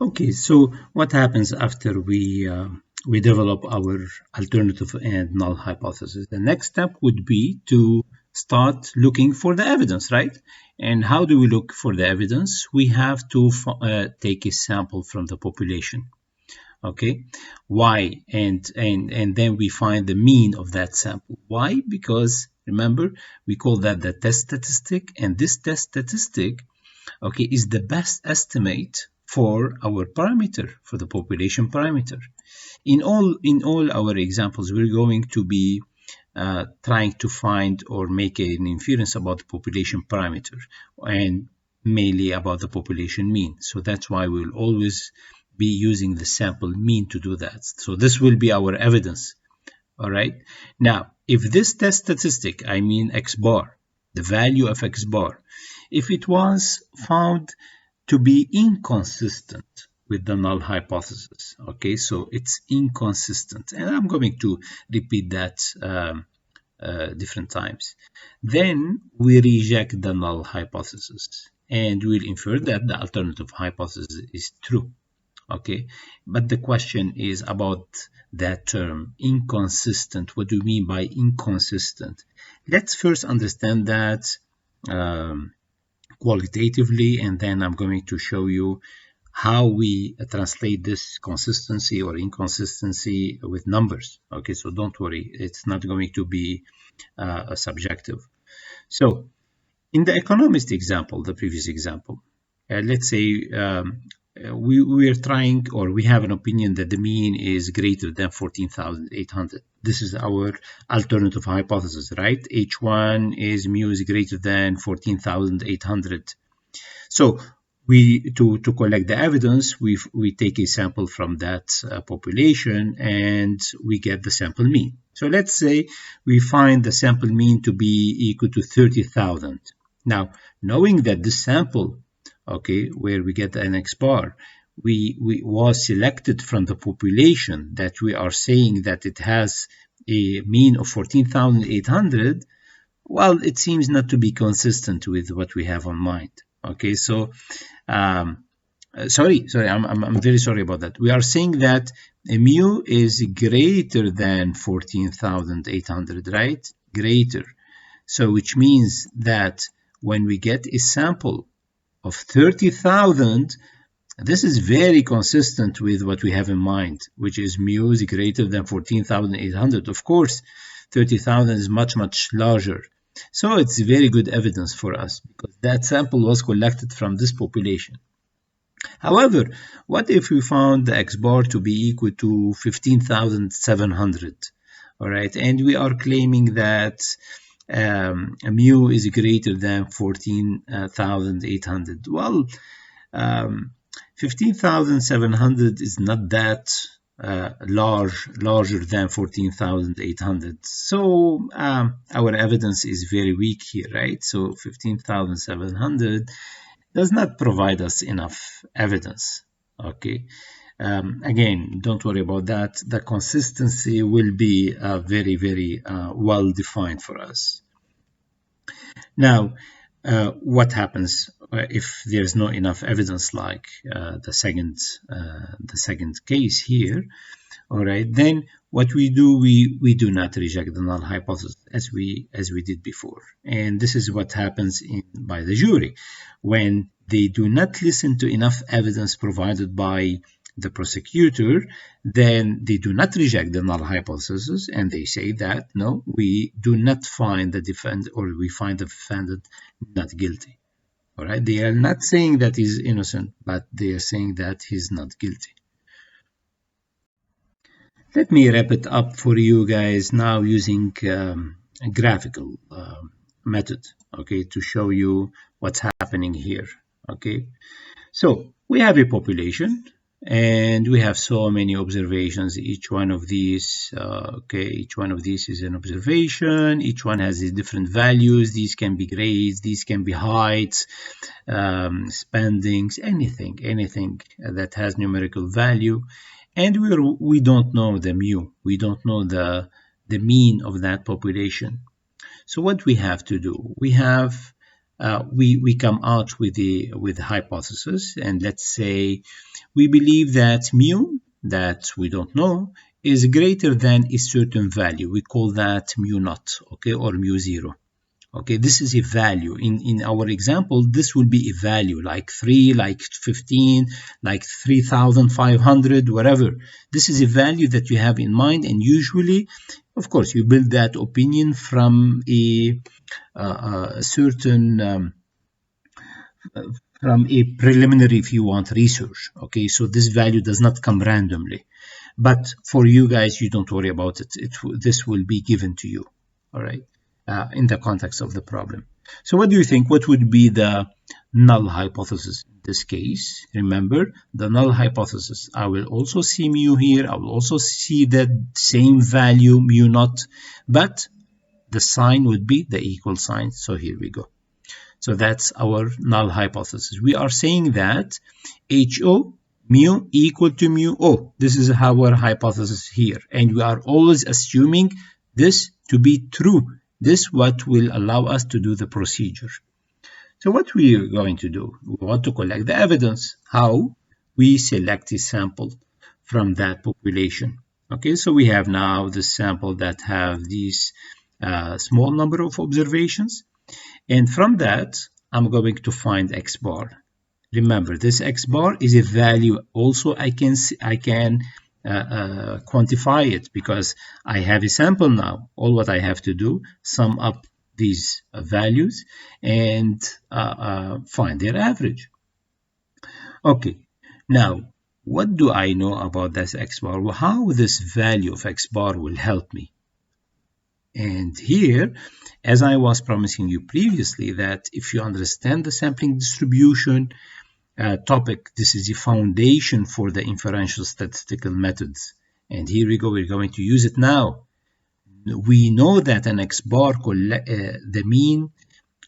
Okay, so what happens after we develop our alternative and null hypothesis? The next step would be to start looking for the evidence, right? And how do we look for the evidence? We have to take a sample from the population. Okay, why? And then we find the mean of that sample. Why? Because remember, we call that the test statistic, and this test statistic, okay, is the best estimate for our parameter, for the population parameter. In all our examples, we're going to be trying to find or make an inference about the population parameter, and mainly about the population mean. So that's why we'll always be using the sample mean to do that. So this will be our evidence. All right. Now, if this test statistic, I mean X bar, the value of X bar, if it was found to be inconsistent with the null hypothesis, okay, so it's inconsistent, and I'm going to repeat that different times, then we reject the null hypothesis and we'll infer that the alternative hypothesis is true. Okay, but the question is about that term, inconsistent. What do you mean by inconsistent? Let's first understand that qualitatively, and then I'm going to show you how we translate this consistency or inconsistency with numbers. Okay, so don't worry, it's not going to be subjective. So in the economist example, the previous example, let's say we are trying, or we have an opinion that the mean is greater than 14,800. This is our alternative hypothesis, right? H1 is mu is greater than 14,800. So to collect the evidence, we take a sample from that population and we get the sample mean. So let's say we find the sample mean to be equal to 30,000. Now, knowing that this sample, okay, where we get an X bar, we was selected from the population that we are saying that it has a mean of 14,800, well, it seems not to be consistent with what we have on mind. Okay, so sorry, I'm very sorry about that. We are saying that a mu is greater than 14,800, right? Greater. So which means that when we get a sample of 30,000, this is very consistent with what we have in mind, which is mu is greater than 14,800. Of course, 30,000 is much, much larger. So it's very good evidence for us because that sample was collected from this population. However, what if we found the X bar to be equal to 15,700? All right, and we are claiming that mu is greater than 14,800. Well, 15,700 is not that larger than 14,800. So our evidence is very weak here, right? So 15,700 does not provide us enough evidence. Okay. Again, don't worry about that. The consistency will be very, very well defined for us. Now, what happens if there's not enough evidence, like the second case here? All right, then what we do, we do not reject the null hypothesis as we did before, and this is what happens by the jury when they do not listen to enough evidence provided by the prosecutor. Then they do not reject the null hypothesis and they say that no, we do not find the defendant, or we find the defendant not guilty. All right, they are not saying that he's innocent, but they are saying that he's not guilty. Let me wrap it up for you guys now using a graphical method, okay, to show you what's happening here. Okay, so we have a population and we have so many observations. Each one of these, okay, each one of these is an observation. Each one has these different values. These can be grades, these can be heights, spendings, anything that has numerical value. And we don't know the mu. We don't know the mean of that population. So what we have to do, we have we come out with the hypothesis, and let's say we believe that mu, that we don't know, is greater than a certain value. We call that mu naught, okay, or mu zero. Okay, this is a value. In our example, this will be a value like 3, like 15, like 3,500, whatever. This is a value that you have in mind, and usually, of course, you build that opinion from a certain from a preliminary, if you want, research. Okay, so this value does not come randomly, but for you guys, you don't worry about it. This will be given to you, all right, in the context of the problem. So what do you think? What would be the null hypothesis in this case? Remember, the null hypothesis, I will also see mu here. I will also see that same value, mu naught, but the sign would be the equal sign. So here we go. So that's our null hypothesis. We are saying that HO mu equal to mu O. This is our hypothesis here. And we are always assuming this to be true. This what will allow us to do the procedure. So what we are going to do, we want to collect the evidence. How? We select a sample from that population. Okay, so we have now the sample that have these small number of observations. And from that, I'm going to find X bar. Remember, this X bar is a value. Also, I can quantify it because I have a sample now. All what I have to do, sum up these values and find their average. Okay, now what do I know about this X bar? Well, how this value of X bar will help me? And here, as I was promising you previously, that if you understand the sampling distribution topic, this is the foundation for the inferential statistical methods. And here we go, we're going to use it now. We know that an X bar, the mean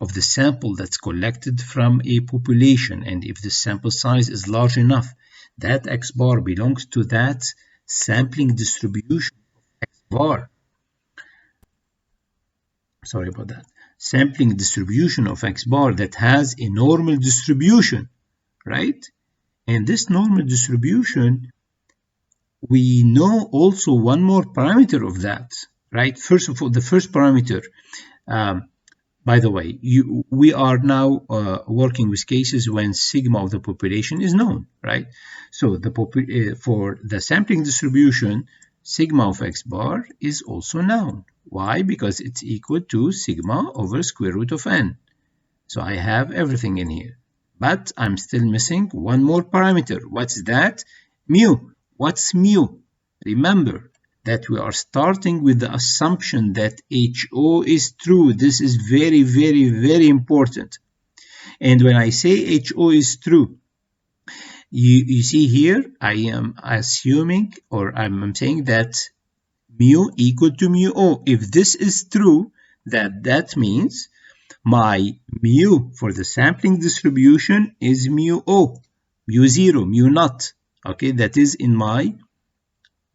of the sample that's collected from a population, and if the sample size is large enough, that X bar belongs to that sampling distribution of X bar. Sorry about that. Sampling distribution of X bar that has a normal distribution, right? And this normal distribution, we know also one more parameter of that, right? First of all, the first parameter, by the way, we are now working with cases when sigma of the population is known, right? So for the sampling distribution, sigma of X bar is also known. Why? Because it's equal to sigma over square root of n. So I have everything in here. But I'm still missing one more parameter. What's that? Mu. What's mu? Remember that we are starting with the assumption that HO is true. This is very, very, very important. And when I say HO is true, you see here, I am assuming, or I'm saying that mu equal to mu O. If this is true, that means my mu for the sampling distribution is mu O, mu zero, mu naught. Okay, that is in my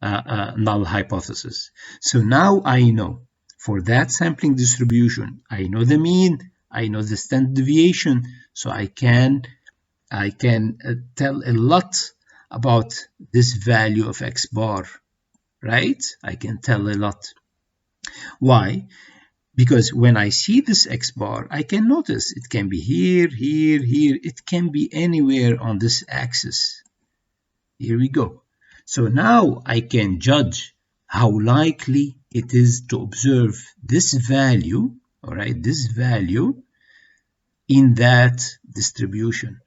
null hypothesis. So now I know for that sampling distribution, I know the mean, I know the standard deviation, so I can tell a lot about this value of X bar, right? I can tell a lot. Why? Because when I see this X bar, I can notice it can be here, here, here. It can be anywhere on this axis. Here we go. So now I can judge how likely it is to observe this value, all right, this value in that distribution.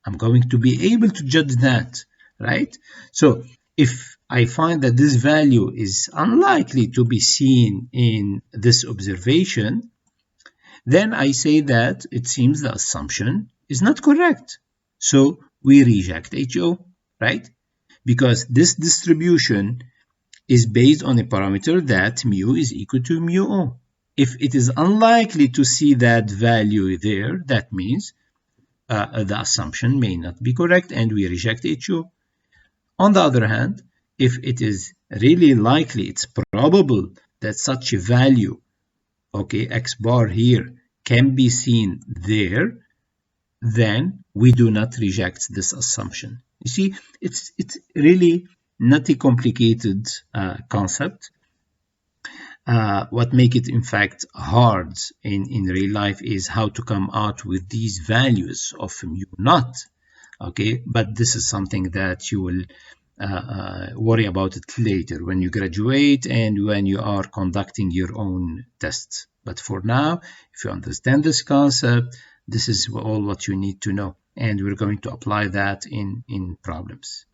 I'm going to be able to judge that, right? So if I find that this value is unlikely to be seen in this observation, then I say that it seems the assumption is not correct. So we reject HO, right? Because this distribution is based on a parameter that mu is equal to mu O. If it is unlikely to see that value there, that means the assumption may not be correct and we reject HO. On the other hand, if it is really likely, it's probable that such a value, okay, X bar here, can be seen there, then we do not reject this assumption. You see, it's really not a complicated concept. What make it in fact hard in real life is how to come out with these values of mu naught. Okay, but this is something that you will worry about it later when you graduate and when you are conducting your own tests. But for now, if you understand this concept, this is all what you need to know, and we're going to apply that in problems.